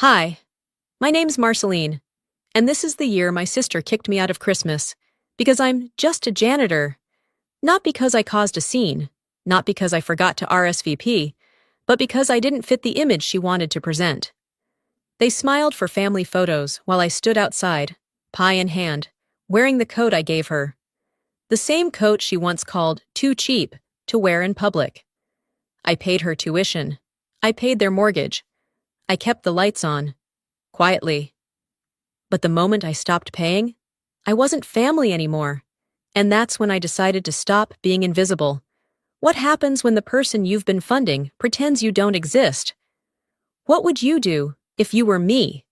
Hi, my name's Marceline, and this is the year my sister kicked me out of Christmas because I'm just a janitor. Not because I caused a scene, not because I forgot to RSVP, but because I didn't fit the image she wanted to present. They smiled for family photos while I stood outside, pie in hand, wearing the coat I gave her. The same coat she once called too cheap to wear in public. I paid her tuition. I paid their mortgage. I kept the lights on. Quietly. But the moment I stopped paying, I wasn't family anymore. And that's when I decided to stop being invisible. What happens when the person you've been funding pretends you don't exist? What would you do if you were me?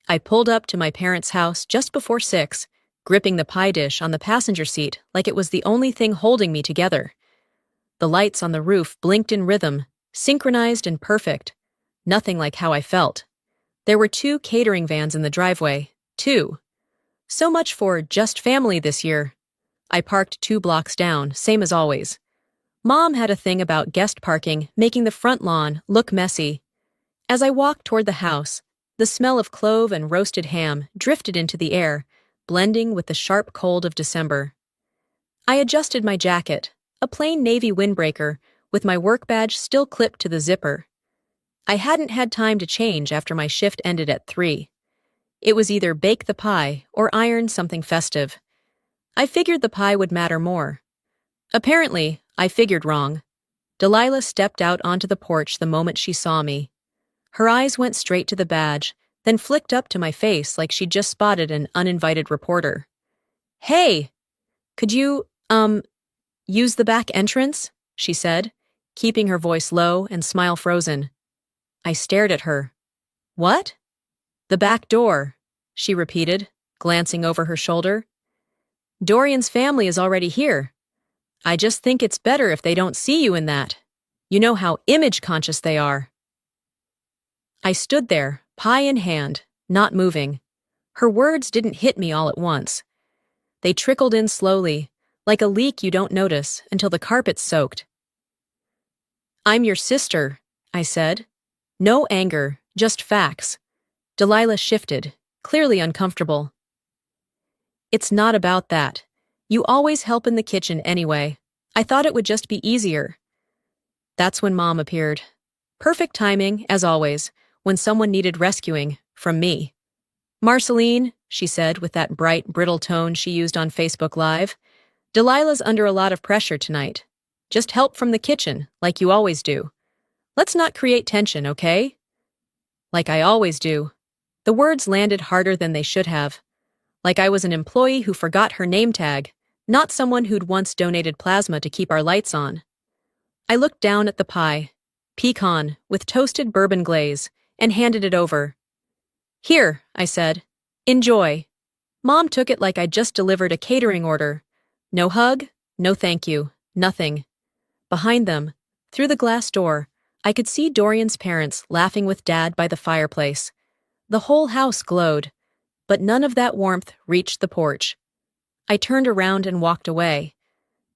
I pulled up to my parents' house just before 6, gripping the pie dish on the passenger seat like it was the only thing holding me together. The lights on the roof blinked in rhythm, synchronized and perfect. Nothing like how I felt. There were 2 catering vans in the driveway. 2. So much for just family this year. I parked 2 blocks down, same as always. Mom had a thing about guest parking making the front lawn look messy. As I walked toward the house, the smell of clove and roasted ham drifted into the air, blending with the sharp cold of December. I adjusted my jacket, a plain navy windbreaker, with my work badge still clipped to the zipper. I hadn't had time to change after my shift ended at 3. It was either bake the pie or iron something festive. I figured the pie would matter more. Apparently, I figured wrong. Delilah stepped out onto the porch the moment she saw me. Her eyes went straight to the badge, then flicked up to my face like she'd just spotted an uninvited reporter. "Hey! Could you, use the back entrance?" she said, keeping her voice low and smile frozen. I stared at her. "What?" "The back door," she repeated, glancing over her shoulder. "Dorian's family is already here. I just think it's better if they don't see you in that. You know how image-conscious they are." I stood there, pie in hand, not moving. Her words didn't hit me all at once. They trickled in slowly, like a leak you don't notice until the carpet's soaked. "I'm your sister," I said. No anger, just facts. Delilah shifted, clearly uncomfortable. "It's not about that. You always help in the kitchen anyway. I thought it would just be easier." That's when Mom appeared. Perfect timing, as always, when someone needed rescuing, from me. "Marceline," she said with that bright, brittle tone she used on Facebook Live, "Delilah's under a lot of pressure tonight. Just help from the kitchen, like you always do. Let's not create tension, okay?" Like I always do. The words landed harder than they should have. Like I was an employee who forgot her name tag, not someone who'd once donated plasma to keep our lights on. I looked down at the pie, pecan, with toasted bourbon glaze, and handed it over. "Here," I said. "Enjoy." Mom took it like I'd just delivered a catering order. No hug, no thank you, nothing. Behind them, through the glass door, I could see Dorian's parents laughing with Dad by the fireplace. The whole house glowed, but none of that warmth reached the porch. I turned around and walked away.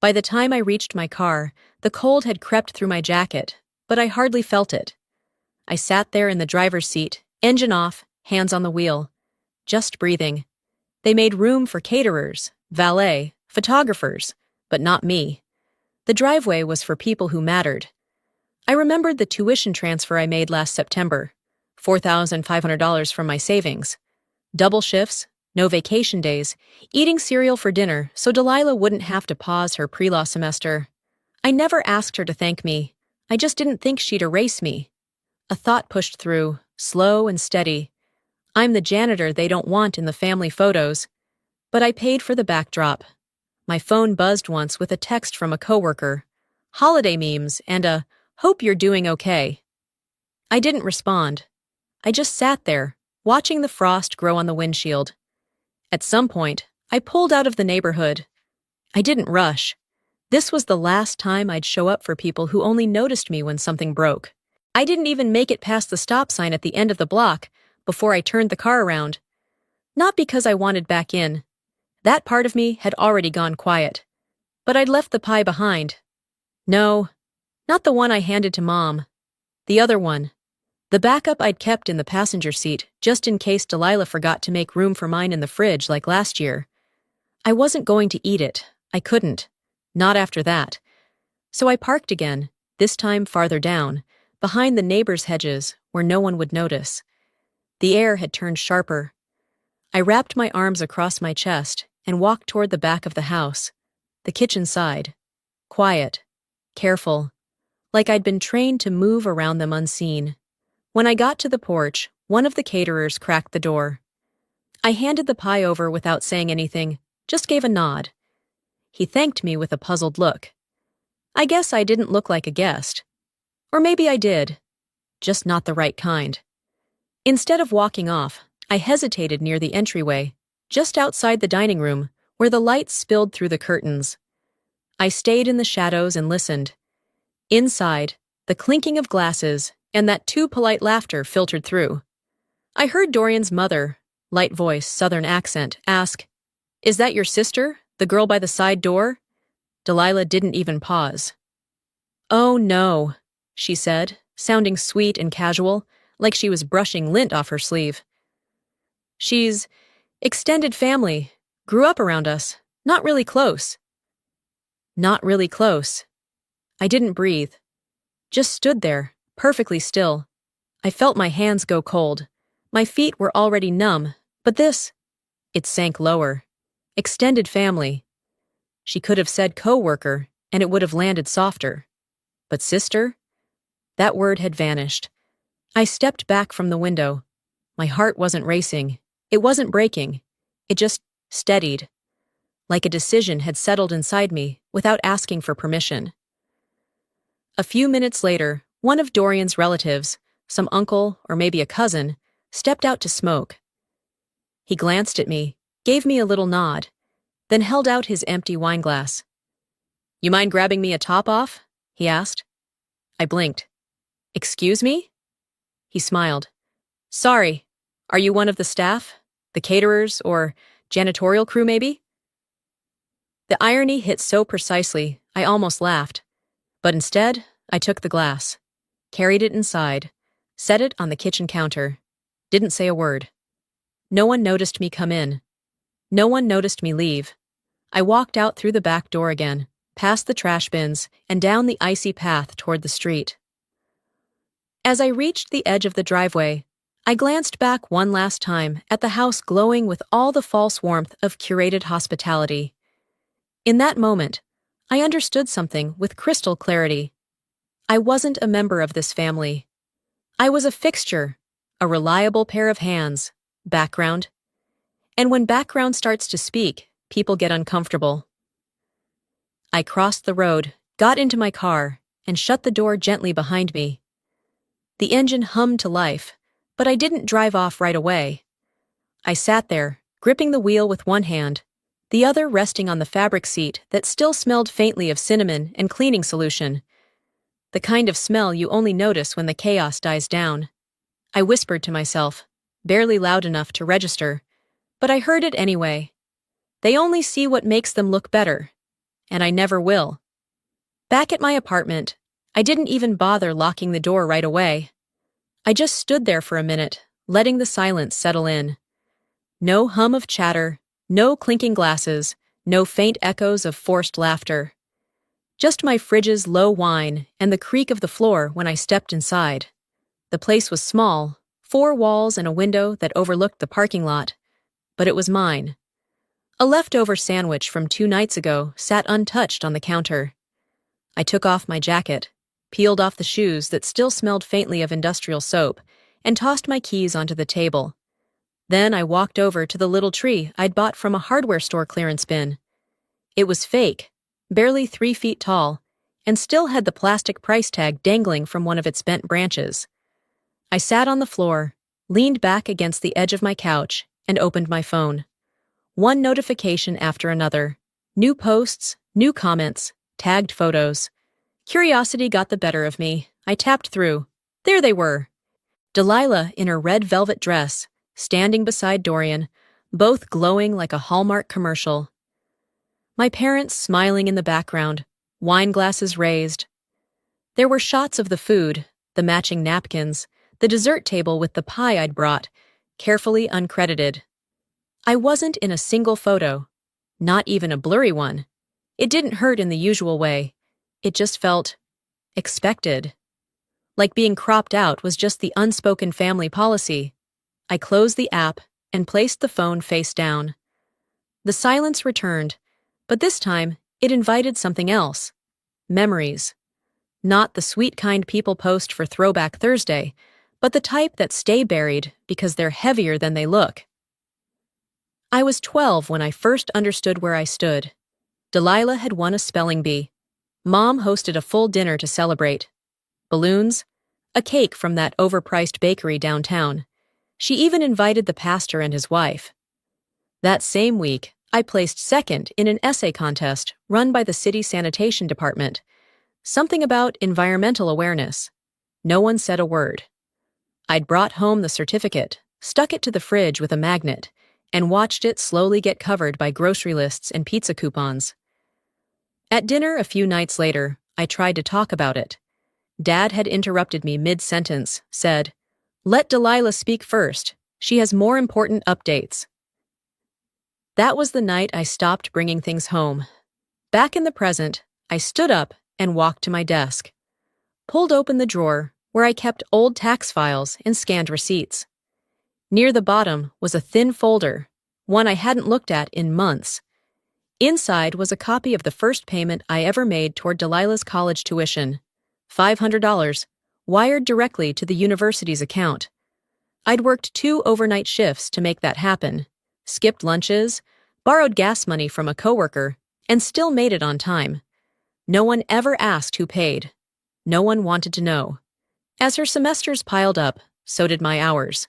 By the time I reached my car, the cold had crept through my jacket, but I hardly felt it. I sat there in the driver's seat, engine off, hands on the wheel, just breathing. They made room for caterers, valet, photographers, but not me. The driveway was for people who mattered. I remembered the tuition transfer I made last September, $4,500 from my savings. Double shifts, no vacation days, eating cereal for dinner so Delilah wouldn't have to pause her pre-law semester. I never asked her to thank me. I just didn't think she'd erase me. A thought pushed through, slow and steady. I'm the janitor they don't want in the family photos. But I paid for the backdrop. My phone buzzed once with a text from a coworker. Holiday memes and a "hope you're doing okay." I didn't respond. I just sat there, watching the frost grow on the windshield. At some point, I pulled out of the neighborhood. I didn't rush. This was the last time I'd show up for people who only noticed me when something broke. I didn't even make it past the stop sign at the end of the block before I turned the car around. Not because I wanted back in. That part of me had already gone quiet. But I'd left the pie behind. No, not the one I handed to Mom. The other one. The backup I'd kept in the passenger seat, just in case Delilah forgot to make room for mine in the fridge like last year. I wasn't going to eat it. I couldn't. Not after that. So I parked again, this time farther down, behind the neighbors' hedges, where no one would notice. The air had turned sharper. I wrapped my arms across my chest and walked toward the back of the house, the kitchen side. Quiet, careful, like I'd been trained to move around them unseen. When I got to the porch, one of the caterers cracked the door. I handed the pie over without saying anything, just gave a nod. He thanked me with a puzzled look. I guess I didn't look like a guest. Or maybe I did, just not the right kind. Instead of walking off, I hesitated near the entryway, just outside the dining room, where the light spilled through the curtains. I stayed in the shadows and listened. Inside, the clinking of glasses and that too polite laughter filtered through. I heard Dorian's mother, light voice, southern accent, ask, "Is that your sister, the girl by the side door?" Delilah didn't even pause. "Oh, no," she said, sounding sweet and casual, like she was brushing lint off her sleeve. "She's extended family, grew up around us, not really close." Not really close. I didn't breathe. Just stood there, perfectly still. I felt my hands go cold. My feet were already numb, but this, it sank lower. Extended family. She could have said co-worker, and it would have landed softer. But sister? That word had vanished. I stepped back from the window. My heart wasn't racing. It wasn't breaking. It just steadied. Like a decision had settled inside me without asking for permission. A few minutes later, one of Dorian's relatives, some uncle or maybe a cousin, stepped out to smoke. He glanced at me, gave me a little nod, then held out his empty wineglass. "You mind grabbing me a top off?" he asked. I blinked. "Excuse me?" He smiled. "Sorry, are you one of the staff? The caterers or janitorial crew maybe?" The irony hit so precisely, I almost laughed. But instead, I took the glass, carried it inside, set it on the kitchen counter, didn't say a word. No one noticed me come in. No one noticed me leave. I walked out through the back door again, past the trash bins, and down the icy path toward the street. As I reached the edge of the driveway, I glanced back one last time at the house glowing with all the false warmth of curated hospitality. In that moment, I understood something with crystal clarity. I wasn't a member of this family. I was a fixture, a reliable pair of hands, background. And when background starts to speak, people get uncomfortable. I crossed the road, got into my car, and shut the door gently behind me. The engine hummed to life, but I didn't drive off right away. I sat there, gripping the wheel with one hand, the other resting on the fabric seat that still smelled faintly of cinnamon and cleaning solution. The kind of smell you only notice when the chaos dies down. I whispered to myself, barely loud enough to register, but I heard it anyway. They only see what makes them look better, and I never will. Back at my apartment, I didn't even bother locking the door right away. I just stood there for a minute, letting the silence settle in. No hum of chatter, no clinking glasses, no faint echoes of forced laughter. Just my fridge's low whine and the creak of the floor when I stepped inside. The place was small, 4 walls and a window that overlooked the parking lot, but it was mine. A leftover sandwich from 2 nights ago sat untouched on the counter. I took off my jacket, peeled off the shoes that still smelled faintly of industrial soap, and tossed my keys onto the table. Then I walked over to the little tree I'd bought from a hardware store clearance bin. It was fake, barely 3 feet tall, and still had the plastic price tag dangling from one of its bent branches. I sat on the floor, leaned back against the edge of my couch, and opened my phone. One notification after another. New posts, new comments, tagged photos. Curiosity got the better of me. I tapped through. There they were. Delilah in her red velvet dress, standing beside Dorian, both glowing like a Hallmark commercial. My parents smiling in the background, wine glasses raised. There were shots of the food, the matching napkins, the dessert table with the pie I'd brought, carefully uncredited. I wasn't in a single photo, not even a blurry one. It didn't hurt in the usual way. It just felt expected. Like being cropped out was just the unspoken family policy. I closed the app and placed the phone face down. The silence returned, but this time it invited something else. Memories. Not the sweet kind people post for Throwback Thursday, but the type that stay buried because they're heavier than they look. I was 12 when I first understood where I stood. Delilah had won a spelling bee. Mom hosted a full dinner to celebrate. Balloons, a cake from that overpriced bakery downtown. She even invited the pastor and his wife. That same week, I placed second in an essay contest run by the city sanitation department. Something about environmental awareness. No one said a word. I'd brought home the certificate, stuck it to the fridge with a magnet, and watched it slowly get covered by grocery lists and pizza coupons. At dinner a few nights later, I tried to talk about it. Dad had interrupted me mid-sentence, said, "Let Delilah speak first. She has more important updates." That was the night I stopped bringing things home. Back in the present, I stood up and walked to my desk. Pulled open the drawer where I kept old tax files and scanned receipts. Near the bottom was a thin folder, one I hadn't looked at in months. Inside was a copy of the first payment I ever made toward Delilah's college tuition, $500, wired directly to the university's account. I'd worked 2 overnight shifts to make that happen, skipped lunches, borrowed gas money from a coworker, and still made it on time. No one ever asked who paid. No one wanted to know. As her semesters piled up, so did my hours.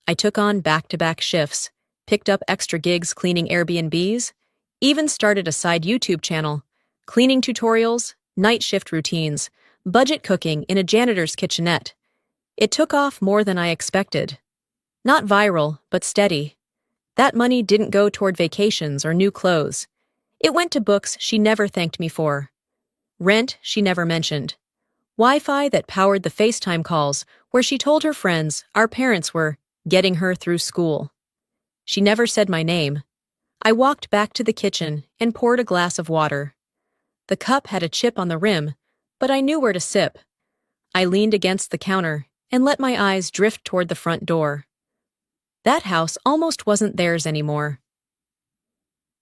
I took on back-to-back shifts, picked up extra gigs cleaning Airbnbs, even started a side YouTube channel, cleaning tutorials, night shift routines, budget cooking in a janitor's kitchenette. It took off more than I expected. Not viral, but steady. That money didn't go toward vacations or new clothes. It went to books she never thanked me for. Rent she never mentioned. Wi-Fi that powered the FaceTime calls where she told her friends our parents were getting her through school. She never said my name. I walked back to the kitchen and poured a glass of water. The cup had a chip on the rim, but I knew where to sip. I leaned against the counter and let my eyes drift toward the front door. That house almost wasn't theirs anymore.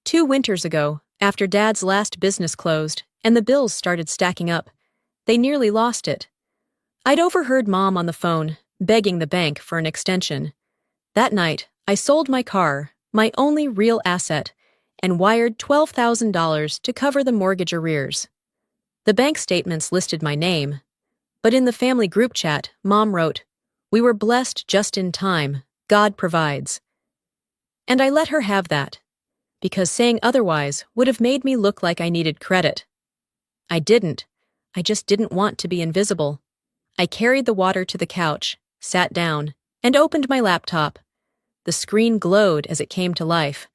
2 winters ago, after Dad's last business closed and the bills started stacking up, they nearly lost it. I'd overheard Mom on the phone, begging the bank for an extension. That night, I sold my car, my only real asset, and wired $12,000 to cover the mortgage arrears. The bank statements listed my name, but in the family group chat, Mom wrote, "We were blessed just in time. God provides." And I let her have that, because saying otherwise would have made me look like I needed credit. I didn't. I just didn't want to be invisible. I carried the water to the couch, sat down, and opened my laptop. The screen glowed as it came to life.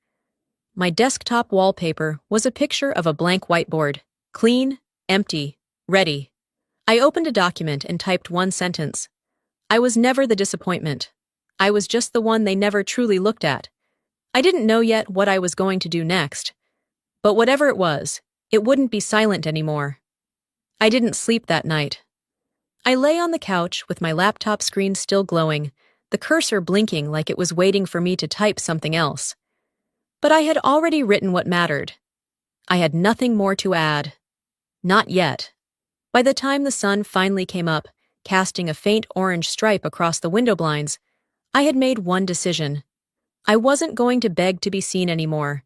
My desktop wallpaper was a picture of a blank whiteboard, clean, empty, ready. I opened a document and typed one sentence. I was never the disappointment. I was just the one they never truly looked at. I didn't know yet what I was going to do next. But whatever it was, it wouldn't be silent anymore. I didn't sleep that night. I lay on the couch with my laptop screen still glowing, the cursor blinking like it was waiting for me to type something else. But I had already written what mattered. I had nothing more to add. Not yet. By the time the sun finally came up, casting a faint orange stripe across the window blinds, I had made one decision. I wasn't going to beg to be seen anymore.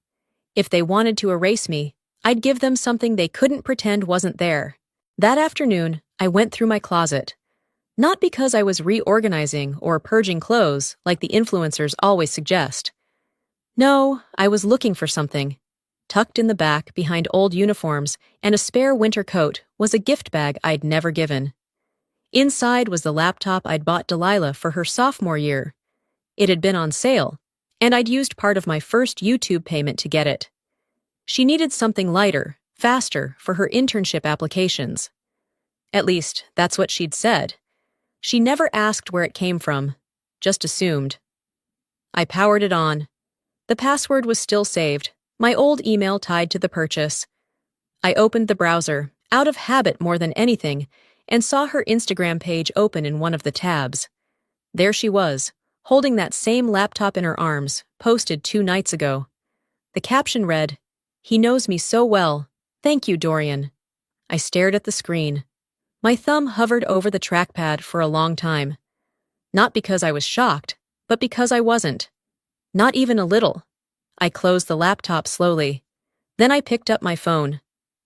If they wanted to erase me, I'd give them something they couldn't pretend wasn't there. That afternoon, I went through my closet. Not because I was reorganizing or purging clothes like the influencers always suggest. No, I was looking for something. Tucked in the back behind old uniforms and a spare winter coat was a gift bag I'd never given. Inside was the laptop I'd bought Delilah for her sophomore year. It had been on sale, and I'd used part of my first YouTube payment to get it. She needed something lighter, faster for her internship applications. At least, that's what she'd said. She never asked where it came from, just assumed. I powered it on. The password was still saved, my old email tied to the purchase. I opened the browser, out of habit more than anything, and saw her Instagram page open in one of the tabs. There she was, holding that same laptop in her arms, posted 2 nights ago. The caption read, "He knows me so well. Thank you, Dorian." I stared at the screen. My thumb hovered over the trackpad for a long time. Not because I was shocked, but because I wasn't. Not even a little. I closed the laptop slowly. Then I picked up my phone.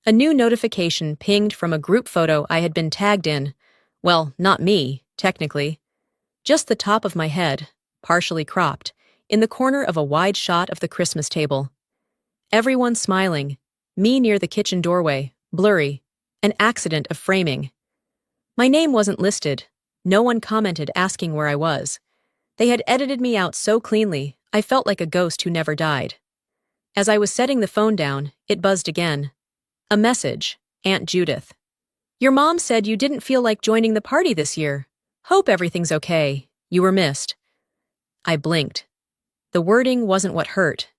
A new notification pinged from a group photo I had been tagged in. Well, not me, technically. Just the top of my head, partially cropped, in the corner of a wide shot of the Christmas table. Everyone smiling, me near the kitchen doorway, blurry, an accident of framing. My name wasn't listed. No one commented asking where I was. They had edited me out so cleanly, I felt like a ghost who never died. As I was setting the phone down, it buzzed again. A message, Aunt Judith. "Your mom said you didn't feel like joining the party this year. Hope everything's okay. You were missed." I blinked. The wording wasn't what hurt.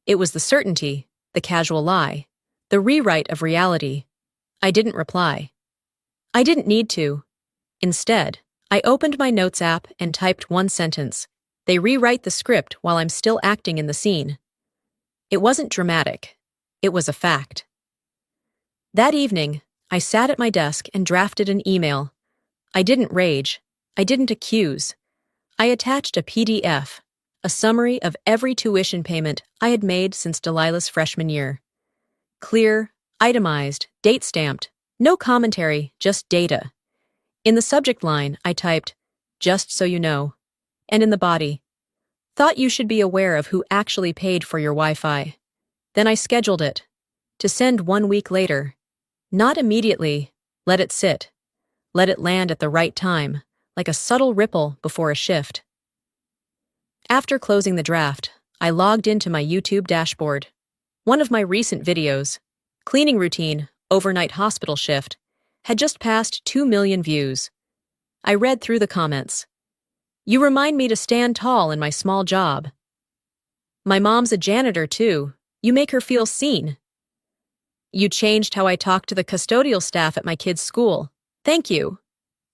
It was the certainty, the casual lie, the rewrite of reality. I didn't reply. I didn't need to. Instead, I opened my notes app and typed one sentence. They rewrite the script while I'm still acting in the scene. It wasn't dramatic. It was a fact. That evening, I sat at my desk and drafted an email. I didn't rage. I didn't accuse. I attached a PDF, a summary of every tuition payment I had made since Delilah's freshman year. Clear, itemized, date-stamped, no commentary, just data. In the subject line, I typed, "Just so you know," and in the body, "Thought you should be aware of who actually paid for your Wi-Fi." Then I scheduled it, to send 1 week later. Not immediately, let it sit. Let it land at the right time, like a subtle ripple before a shift. After closing the draft, I logged into my YouTube dashboard. One of my recent videos, cleaning routine, overnight hospital shift, had just passed 2 million views. I read through the comments. "You remind me to stand tall in my small job." "My mom's a janitor too. You make her feel seen." "You changed how I talk to the custodial staff at my kid's school. Thank you."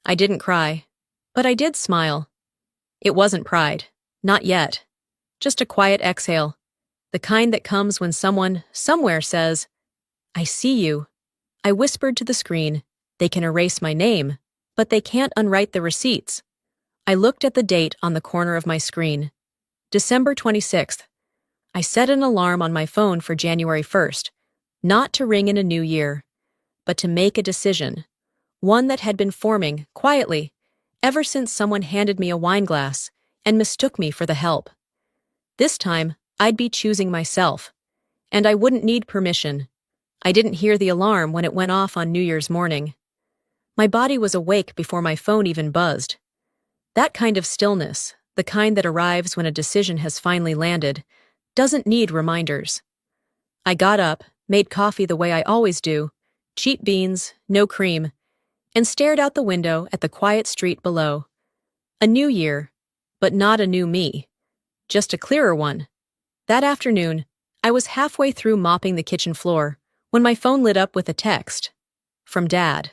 I didn't cry, but I did smile. It wasn't pride. Not yet. Just a quiet exhale. The kind that comes when someone, somewhere says, "I see you." I whispered to the screen, "They can erase my name, but they can't unwrite the receipts." I looked at the date on the corner of my screen. December 26th. I set an alarm on my phone for January 1st, not to ring in a new year, but to make a decision, one that had been forming, quietly, ever since someone handed me a wine glass and mistook me for the help. This time, I'd be choosing myself, and I wouldn't need permission. I didn't hear the alarm when it went off on New Year's morning. My body was awake before my phone even buzzed. That kind of stillness, the kind that arrives when a decision has finally landed, doesn't need reminders. I got up, made coffee the way I always do, cheap beans, no cream, and stared out the window at the quiet street below. A new year, but not a new me. Just a clearer one. That afternoon, I was halfway through mopping the kitchen floor when my phone lit up with a text. From Dad.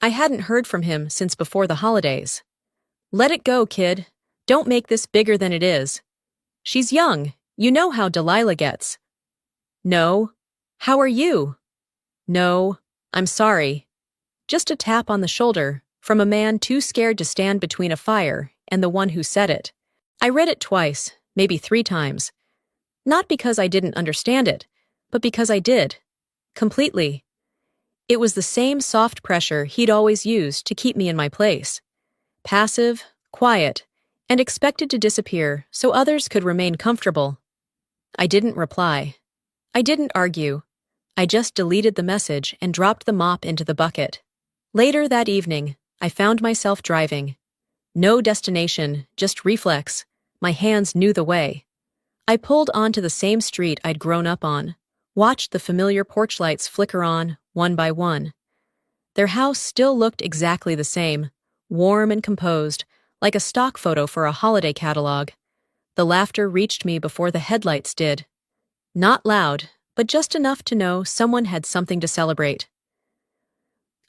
I hadn't heard from him since before the holidays. "Let it go, kid. Don't make this bigger than it is. She's young. You know how Delilah gets." "No. How are you?" "No. I'm sorry." Just a tap on the shoulder from a man too scared to stand between a fire and the one who said it. I read it twice, maybe 3 times. Not because I didn't understand it, but because I did. Completely. It was the same soft pressure he'd always used to keep me in my place. Passive, quiet, and expected to disappear so others could remain comfortable. I didn't reply. I didn't argue. I just deleted the message and dropped the mop into the bucket. Later that evening, I found myself driving. No destination, just reflex. My hands knew the way. I pulled onto the same street I'd grown up on, watched the familiar porch lights flicker on, one by one. Their house still looked exactly the same, warm and composed, like a stock photo for a holiday catalog. The laughter reached me before the headlights did. Not loud, but just enough to know someone had something to celebrate.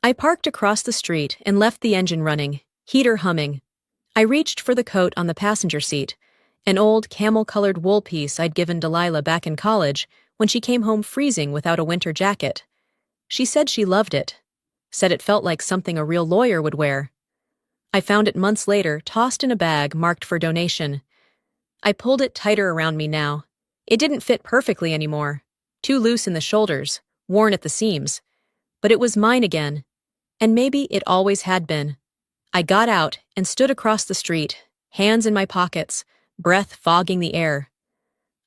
I parked across the street and left the engine running, heater humming. I reached for the coat on the passenger seat, an old camel-colored wool piece I'd given Delilah back in college when she came home freezing without a winter jacket. She said she loved it, said it felt like something a real lawyer would wear. I found it months later, tossed in a bag marked for donation. I pulled it tighter around me now. It didn't fit perfectly anymore, too loose in the shoulders, worn at the seams. But it was mine again, and maybe it always had been. I got out and stood across the street, hands in my pockets, breath fogging the air.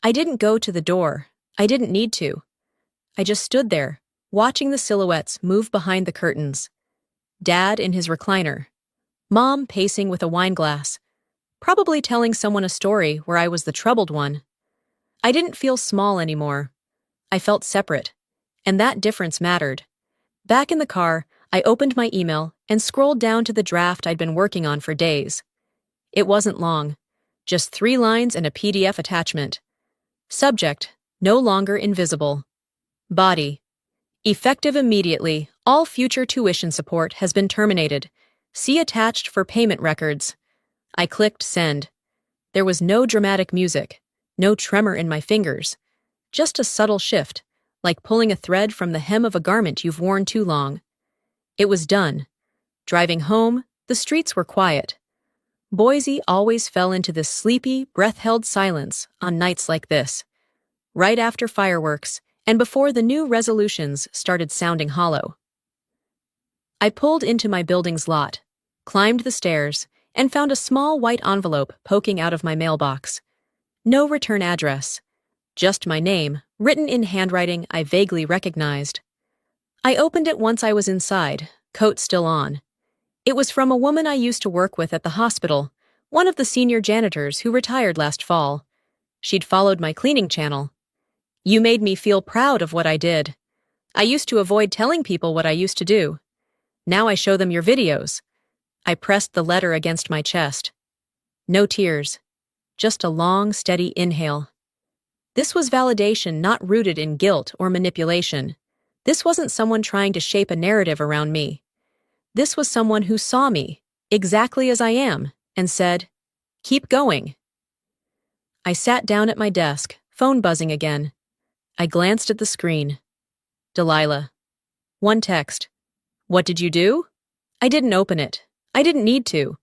I didn't go to the door. I didn't need to. I just stood there, watching the silhouettes move behind the curtains. Dad in his recliner. Mom pacing with a wineglass, probably telling someone a story where I was the troubled one. I didn't feel small anymore. I felt separate, and that difference mattered. Back in the car, I opened my email and scrolled down to the draft I'd been working on for days. It wasn't long, just 3 lines and a PDF attachment. Subject, no longer invisible. Body, effective immediately, all future tuition support has been terminated. See attached for payment records. I clicked send. There was no dramatic music, no tremor in my fingers, just a subtle shift, like pulling a thread from the hem of a garment you've worn too long. It was done. Driving home, the streets were quiet. Boise always fell into this sleepy, breath-held silence on nights like this, right after fireworks and before the new resolutions started sounding hollow. I pulled into my building's lot, climbed the stairs, and found a small white envelope poking out of my mailbox. No return address, just my name, written in handwriting I vaguely recognized. I opened it once I was inside, coat still on. It was from a woman I used to work with at the hospital, one of the senior janitors who retired last fall. She'd followed my cleaning channel. "You made me feel proud of what I did. I used to avoid telling people what I used to do. Now I show them your videos." I pressed the letter against my chest. No tears, just a long, steady inhale. This was validation not rooted in guilt or manipulation. This wasn't someone trying to shape a narrative around me. This was someone who saw me, exactly as I am, and said, "Keep going." I sat down at my desk, phone buzzing again. I glanced at the screen. Delilah. One text. "What did you do?" I didn't open it. I didn't need to.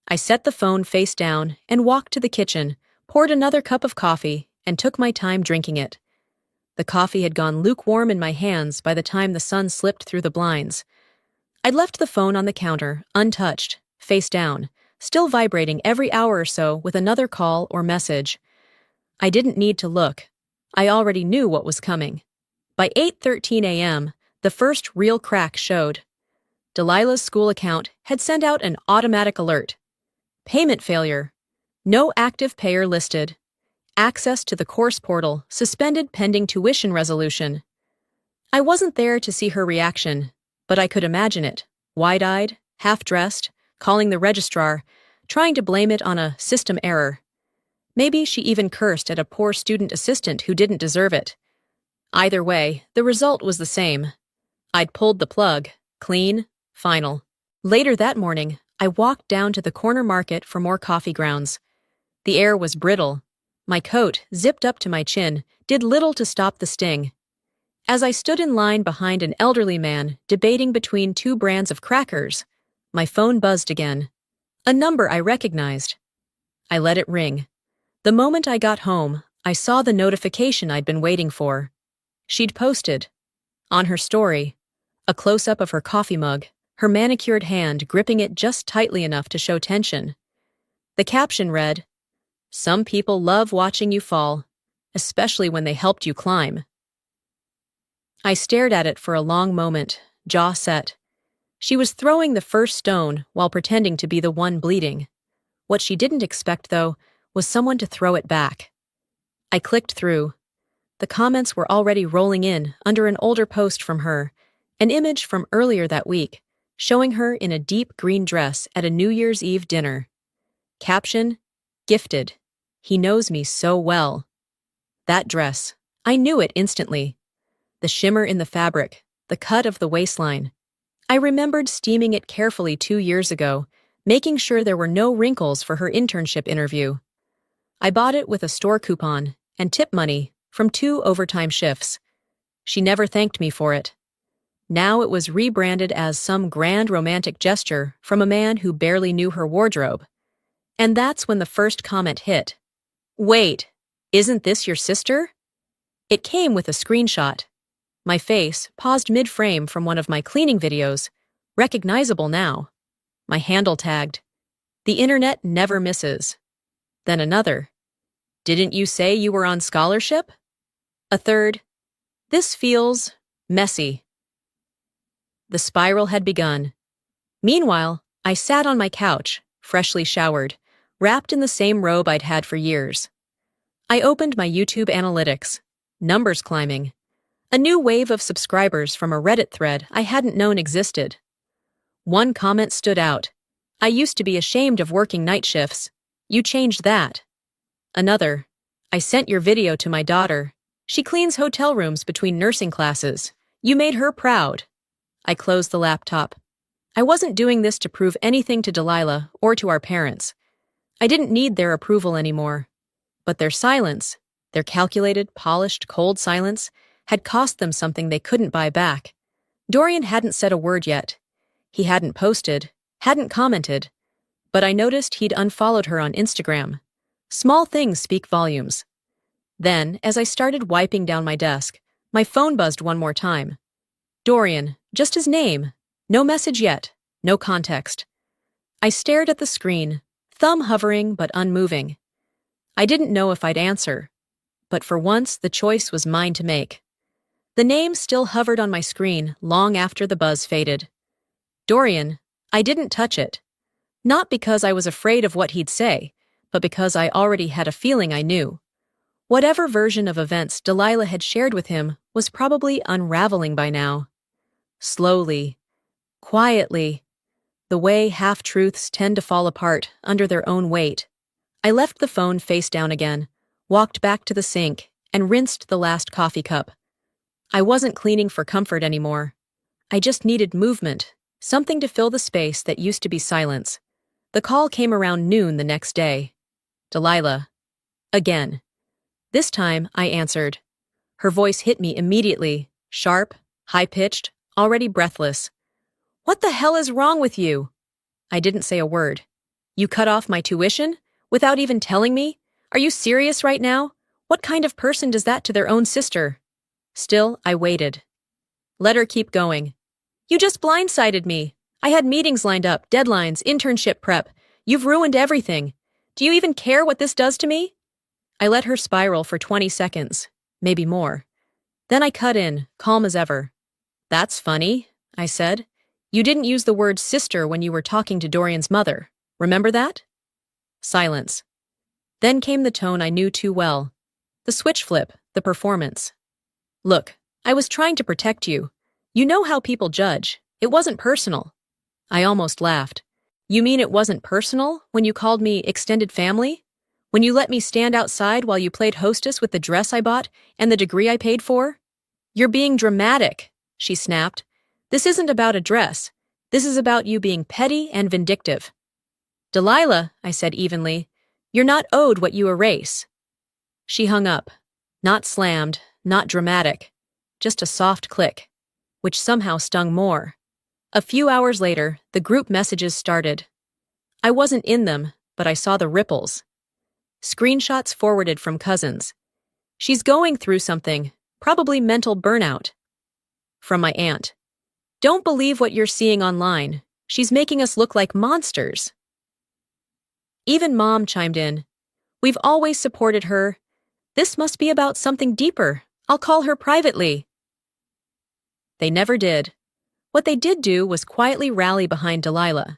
I set the phone face down and walked to the kitchen, poured another cup of coffee, and took my time drinking it. The coffee had gone lukewarm in my hands by the time the sun slipped through the blinds. I'd left the phone on the counter, untouched, face down, still vibrating every hour or so with another call or message. I didn't need to look. I already knew what was coming. By 8:13 a.m., the first real crack showed. Delilah's school account had sent out an automatic alert. Payment failure. No active payer listed. Access to the course portal suspended pending tuition resolution. I wasn't there to see her reaction, but I could imagine it, wide-eyed, half-dressed, calling the registrar, trying to blame it on a system error. Maybe she even cursed at a poor student assistant who didn't deserve it. Either way, the result was the same. I'd pulled the plug, clean, final. Later that morning, I walked down to the corner market for more coffee grounds. The air was brittle. My coat, zipped up to my chin, did little to stop the sting. As I stood in line behind an elderly man debating between 2 brands of crackers, my phone buzzed again. A number I recognized. I let it ring. The moment I got home, I saw the notification I'd been waiting for. She'd posted. On her story, a close-up of her coffee mug, her manicured hand gripping it just tightly enough to show tension. The caption read, "Some people love watching you fall, especially when they helped you climb." I stared at it for a long moment, jaw set. She was throwing the first stone while pretending to be the one bleeding. What she didn't expect, though, was someone to throw it back. I clicked through. The comments were already rolling in under an older post from her, an image from earlier that week, showing her in a deep green dress at a New Year's Eve dinner. Caption: gifted. He knows me so well. That dress. I knew it instantly. The shimmer in the fabric, the cut of the waistline. I remembered steaming it carefully 2 years ago, making sure there were no wrinkles for her internship interview. I bought it with a store coupon and tip money from 2 overtime shifts. She never thanked me for it. Now it was rebranded as some grand romantic gesture from a man who barely knew her wardrobe. And that's when the first comment hit. Wait, isn't this your sister? It came with a screenshot. My face, paused mid-frame from one of my cleaning videos, recognizable now. My handle tagged. The internet never misses. Then another. Didn't you say you were on scholarship? A third. This feels messy. The spiral had begun. Meanwhile, I sat on my couch, freshly showered, wrapped in the same robe I'd had for years. I opened my YouTube analytics. Numbers climbing. A new wave of subscribers from a Reddit thread I hadn't known existed. One comment stood out. I used to be ashamed of working night shifts. You changed that. Another. I sent your video to my daughter. She cleans hotel rooms between nursing classes. You made her proud. I closed the laptop. I wasn't doing this to prove anything to Delilah or to our parents. I didn't need their approval anymore. But their silence, their calculated, polished, cold silence, had cost them something they couldn't buy back. Dorian hadn't said a word yet. He hadn't posted, hadn't commented, but I noticed he'd unfollowed her on Instagram. Small things speak volumes. Then, as I started wiping down my desk, my phone buzzed one more time. Dorian, just his name. No message yet, no context. I stared at the screen, thumb hovering but unmoving. I didn't know if I'd answer, but for once the choice was mine to make. The name still hovered on my screen long after the buzz faded. Dorian. I didn't touch it. Not because I was afraid of what he'd say, but because I already had a feeling I knew. Whatever version of events Delilah had shared with him was probably unraveling by now. Slowly, quietly, the way half-truths tend to fall apart under their own weight. I left the phone face down again, walked back to the sink, and rinsed the last coffee cup. I wasn't cleaning for comfort anymore. I just needed movement, something to fill the space that used to be silence. The call came around noon the next day. Delilah. Again. This time, I answered. Her voice hit me immediately, sharp, high-pitched, already breathless. What the hell is wrong with you? I didn't say a word. You cut off my tuition? Without even telling me? Are you serious right now? What kind of person does that to their own sister? Still, I waited. Let her keep going. You just blindsided me. I had meetings lined up, deadlines, internship prep. You've ruined everything. Do you even care what this does to me? I let her spiral for 20 seconds, maybe more. Then I cut in, calm as ever. That's funny, I said. You didn't use the word sister when you were talking to Dorian's mother. Remember that? Silence. Then came the tone I knew too well. The switch flip, the performance. Look, I was trying to protect you. You know how people judge. It wasn't personal. I almost laughed. You mean it wasn't personal when you called me extended family? When you let me stand outside while you played hostess with the dress I bought and the degree I paid for? You're being dramatic, she snapped. This isn't about a dress. This is about you being petty and vindictive. Delilah, I said evenly, you're not owed what you erase. She hung up. Not slammed, not dramatic. Just a soft click, which somehow stung more. A few hours later, the group messages started. I wasn't in them, but I saw the ripples. Screenshots forwarded from cousins. She's going through something, probably mental burnout. From my aunt. Don't believe what you're seeing online. She's making us look like monsters. Even Mom chimed in. We've always supported her. This must be about something deeper. I'll call her privately. They never did. What they did do was quietly rally behind Delilah.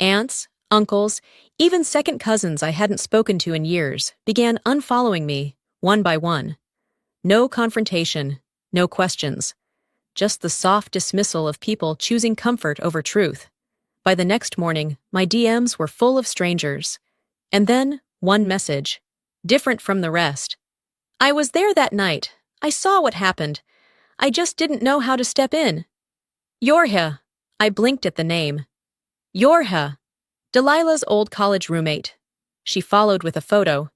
Aunts, uncles, even second cousins I hadn't spoken to in years began unfollowing me, one by one. No confrontation, no questions. just the soft dismissal of people choosing comfort over truth. By the next morning, my DMs were full of strangers. And then, one message, different from the rest. I was there that night. I saw what happened. I just didn't know how to step in. Yorha. I blinked at the name. Yorha. Delilah's old college roommate. She followed with a photo.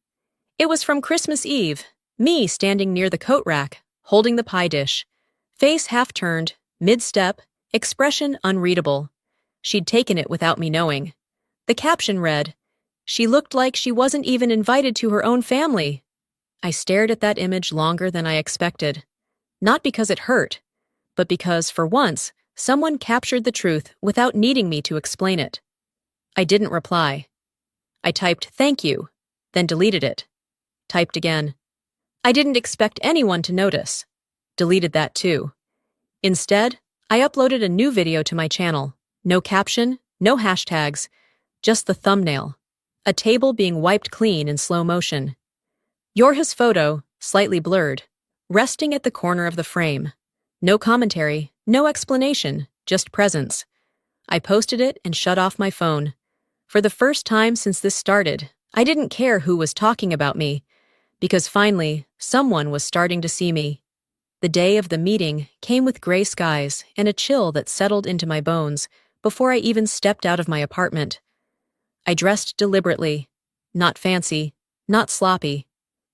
It was from Christmas Eve, me standing near the coat rack, holding the pie dish. Face half-turned, mid-step, expression unreadable. She'd taken it without me knowing. The caption read, "She looked like she wasn't even invited to her own family." I stared at that image longer than I expected. Not because it hurt, but because, for once, someone captured the truth without needing me to explain it. I didn't reply. I typed "thank you," then deleted it. Typed again. I didn't expect anyone to notice. Deleted that too. Instead, I uploaded a new video to my channel. No caption, no hashtags, just the thumbnail. A table being wiped clean in slow motion. Yorha's photo, slightly blurred, resting at the corner of the frame. No commentary, no explanation, just presence. I posted it and shut off my phone. For the first time since this started, I didn't care who was talking about me, because finally, someone was starting to see me. The day of the meeting came with gray skies and a chill that settled into my bones before I even stepped out of my apartment. I dressed deliberately, not fancy, not sloppy,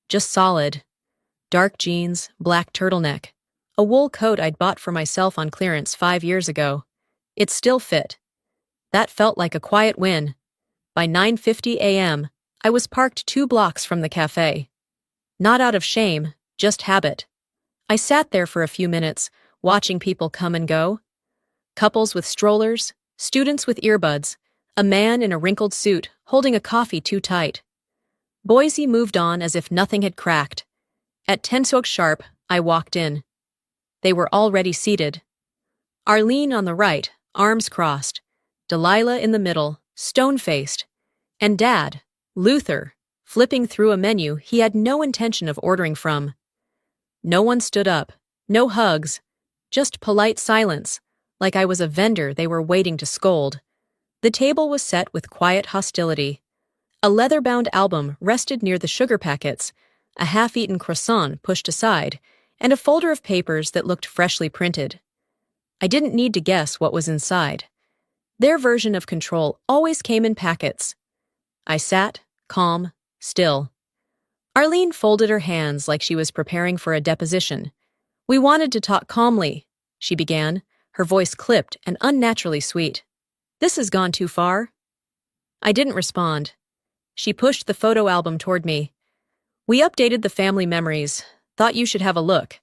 just solid. Dark jeans, black turtleneck, a wool coat I'd bought for myself on clearance 5 years ago. It still fit. That felt like a quiet win. By 9:50 a.m., I was parked 2 blocks from the cafe. Not out of shame, just habit. I sat there for a few minutes, watching people come and go. Couples with strollers, students with earbuds, a man in a wrinkled suit holding a coffee too tight. Boise moved on as if nothing had cracked. At 10 sharp, I walked in. They were already seated. Arlene on the right, arms crossed. Delilah in the middle, stone-faced. And Dad, Luther, flipping through a menu he had no intention of ordering from. No one stood up, no hugs, just polite silence, like I was a vendor they were waiting to scold. The table was set with quiet hostility. A leather-bound album rested near the sugar packets, a half-eaten croissant pushed aside, and a folder of papers that looked freshly printed. I didn't need to guess what was inside. Their version of control always came in packets. I sat, calm, still. Arlene folded her hands like she was preparing for a deposition. "We wanted to talk calmly," she began, her voice clipped and unnaturally sweet. "This has gone too far." I didn't respond. She pushed the photo album toward me. "We updated the family memories. Thought you should have a look."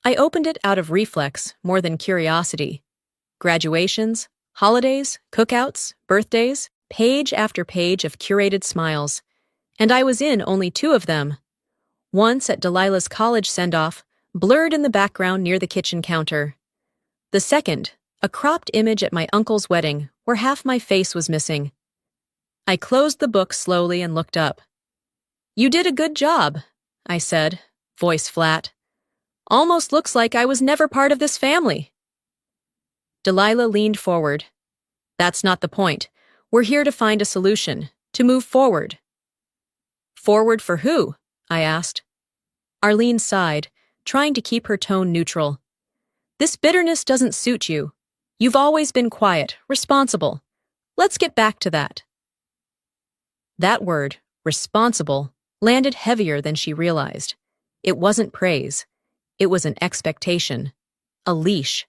I opened it out of reflex more than curiosity. Graduations, holidays, cookouts, birthdays, page after page of curated smiles. And I was in only 2 of them. Once at Delilah's college send-off, blurred in the background near the kitchen counter. The second, a cropped image at my uncle's wedding, where half my face was missing. I closed the book slowly and looked up. "You did a good job," I said, voice flat. "Almost looks like I was never part of this family." Delilah leaned forward. "That's not the point. We're here to find a solution, to move forward." "Forward for who?" I asked. Arlene sighed, trying to keep her tone neutral. "This bitterness doesn't suit you. You've always been quiet, responsible. Let's get back to that." That word, responsible, landed heavier than she realized. It wasn't praise. It was an expectation. A leash.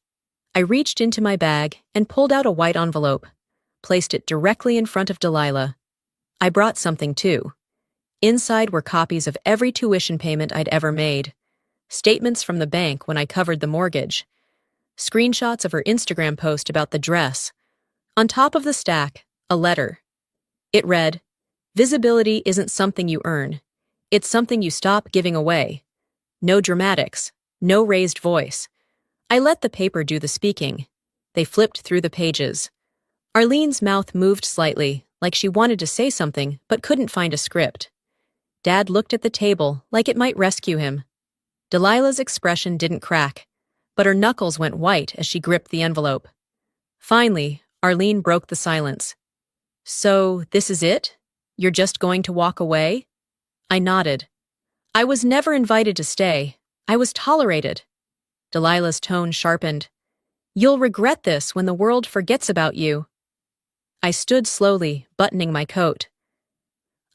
I reached into my bag and pulled out a white envelope, placed it directly in front of Delilah. I brought something too. Inside were copies of every tuition payment I'd ever made, statements from the bank when I covered the mortgage, screenshots of her Instagram post about the dress. On top of the stack, a letter. It read, "Visibility isn't something you earn. It's something you stop giving away. No dramatics, no raised voice." I let the paper do the speaking. They flipped through the pages. Arlene's mouth moved slightly, like she wanted to say something but couldn't find a script. Dad looked at the table like it might rescue him. Delilah's expression didn't crack. but her knuckles went white as she gripped the envelope. Finally, Arlene broke the silence. "So, this is it? You're just going to walk away?" I nodded. I was never invited to stay. I was tolerated. Delilah's tone sharpened. "You'll regret this when the world forgets about you." I stood slowly, buttoning my coat.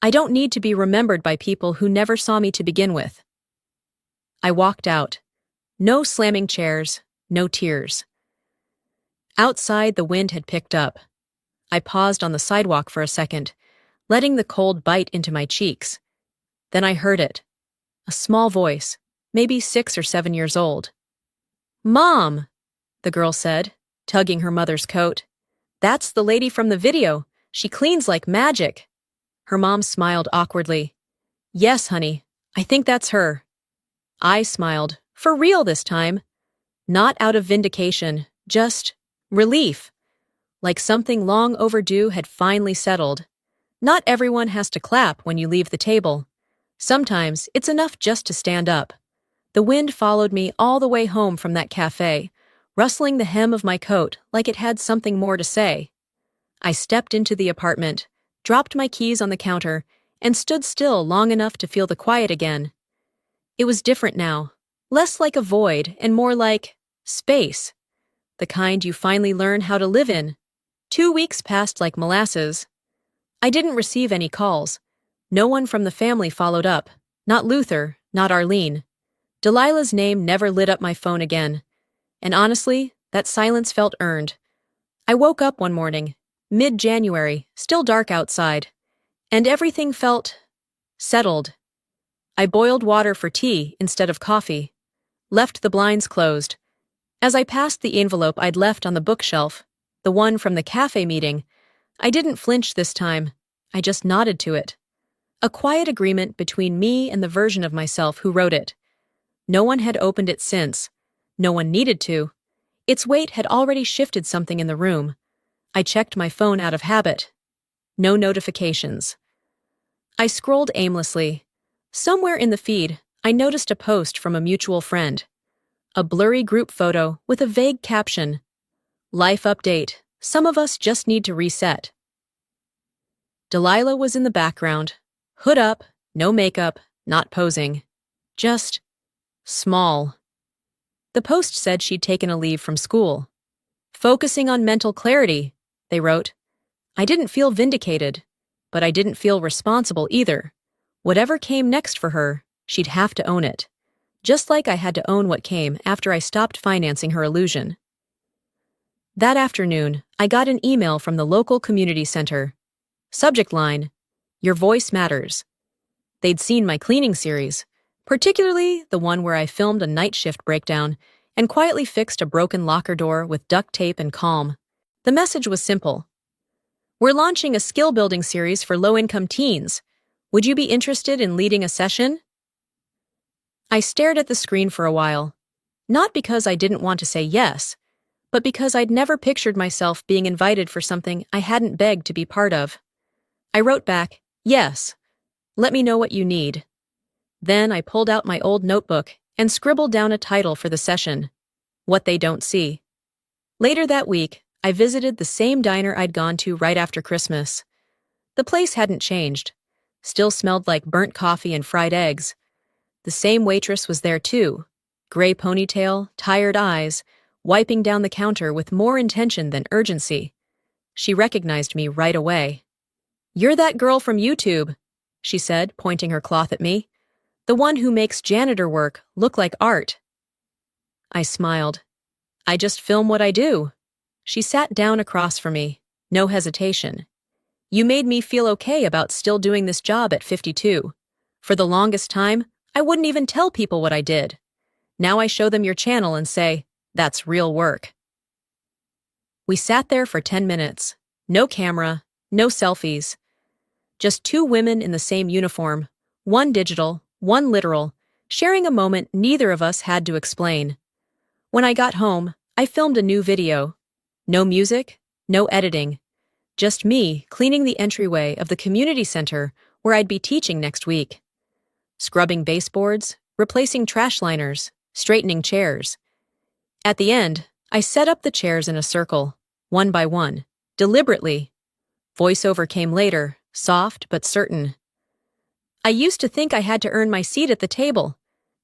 I don't need to be remembered by people who never saw me to begin with. I walked out. No slamming chairs, no tears. Outside, the wind had picked up. I paused on the sidewalk for a second, letting the cold bite into my cheeks. Then I heard it. A small voice, maybe 6 or 7 years old. "Mom," the girl said, tugging her mother's coat. "That's the lady from the video. She cleans like magic." Her mom smiled awkwardly. "Yes, honey, I think that's her." I smiled, for real this time. Not out of vindication, just relief. Like something long overdue had finally settled. Not everyone has to clap when you leave the table. Sometimes it's enough just to stand up. The wind followed me all the way home from that cafe, rustling the hem of my coat like it had something more to say. I stepped into the apartment, dropped my keys on the counter, and stood still long enough to feel the quiet again. It was different now, less like a void and more like space, the kind you finally learn how to live in. 2 weeks passed like molasses. I didn't receive any calls. No one from the family followed up, not Luther, not Arlene. Delilah's name never lit up my phone again, and honestly, that silence felt earned. I woke up one morning, mid-January, still dark outside, and everything felt settled. I boiled water for tea instead of coffee, left the blinds closed. As I passed the envelope I'd left on the bookshelf, the one from the cafe meeting, I didn't flinch this time. I just nodded to it. A quiet agreement between me and the version of myself who wrote it. No one had opened it since. No one needed to. Its weight had already shifted something in the room. I checked my phone out of habit. No notifications. I scrolled aimlessly. Somewhere in the feed, I noticed a post from a mutual friend. A blurry group photo with a vague caption. "Life update. Some of us just need to reset." Delilah was in the background. Hood up, no makeup, not posing. Just small. The post said she'd taken a leave from school. "Focusing on mental clarity," they wrote. I didn't feel vindicated, but I didn't feel responsible either. Whatever came next for her, she'd have to own it. Just like I had to own what came after I stopped financing her illusion. That afternoon, I got an email from the local community center. Subject line, "Your voice matters." They'd seen my cleaning series, particularly the one where I filmed a night shift breakdown and quietly fixed a broken locker door with duct tape and calm. The message was simple. "We're launching a skill-building series for low-income teens. Would you be interested in leading a session?" I stared at the screen for a while, not because I didn't want to say yes, but because I'd never pictured myself being invited for something I hadn't begged to be part of. I wrote back, "Yes. Let me know what you need." Then I pulled out my old notebook and scribbled down a title for the session, "What They Don't See." Later that week, I visited the same diner I'd gone to right after Christmas. The place hadn't changed. Still smelled like burnt coffee and fried eggs. The same waitress was there too, gray ponytail, tired eyes, wiping down the counter with more intention than urgency. She recognized me right away. "You're that girl from YouTube," she said, pointing her cloth at me. "The one who makes janitor work look like art." I smiled. "I just film what I do." She sat down across from me, no hesitation. "You made me feel okay about still doing this job at 52. For the longest time, I wouldn't even tell people what I did. Now I show them your channel and say, that's real work." We sat there for 10 minutes. No camera, no selfies. Just 2 women in the same uniform, one digital, one literal, sharing a moment neither of us had to explain. When I got home, I filmed a new video. No music, no editing. Just me cleaning the entryway of the community center where I'd be teaching next week. Scrubbing baseboards, replacing trash liners, straightening chairs. At the end, I set up the chairs in a circle, one by one, deliberately. Voiceover came later, soft but certain. I used to think I had to earn my seat at the table.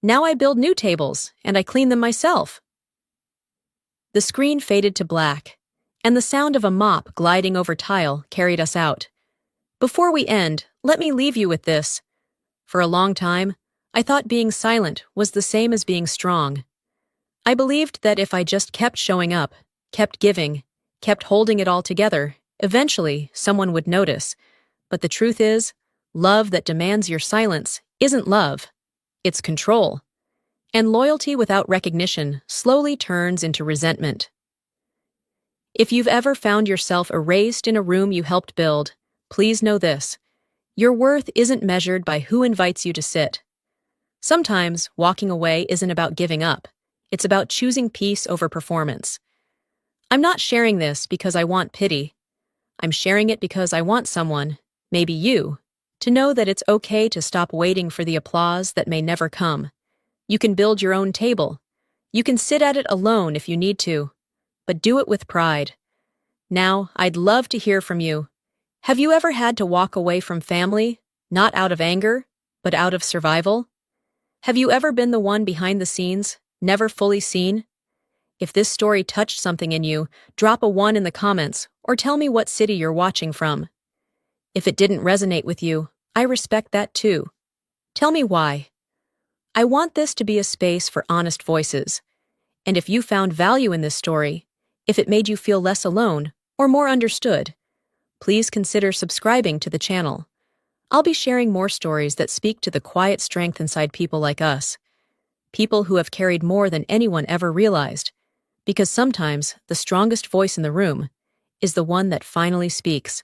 Now I build new tables, and I clean them myself. The screen faded to black, and the sound of a mop gliding over tile carried us out. Before we end, let me leave you with this. For a long time, I thought being silent was the same as being strong. I believed that if I just kept showing up, kept giving, kept holding it all together, eventually someone would notice. But the truth is, love that demands your silence isn't love. It's control. And loyalty without recognition slowly turns into resentment. If you've ever found yourself erased in a room you helped build, please know this. Your worth isn't measured by who invites you to sit. Sometimes walking away isn't about giving up. It's about choosing peace over performance. I'm not sharing this because I want pity. I'm sharing it because I want someone, maybe you, to know that it's okay to stop waiting for the applause that may never come. You can build your own table. You can sit at it alone if you need to, but do it with pride. Now, I'd love to hear from you. Have you ever had to walk away from family, not out of anger, but out of survival? Have you ever been the one behind the scenes, never fully seen? If this story touched something in you, drop a 1 in the comments or tell me what city you're watching from. If it didn't resonate with you, I respect that too. Tell me why. I want this to be a space for honest voices. And if you found value in this story, if it made you feel less alone or more understood, please consider subscribing to the channel. I'll be sharing more stories that speak to the quiet strength inside people like us. People who have carried more than anyone ever realized. Because sometimes the strongest voice in the room is the one that finally speaks.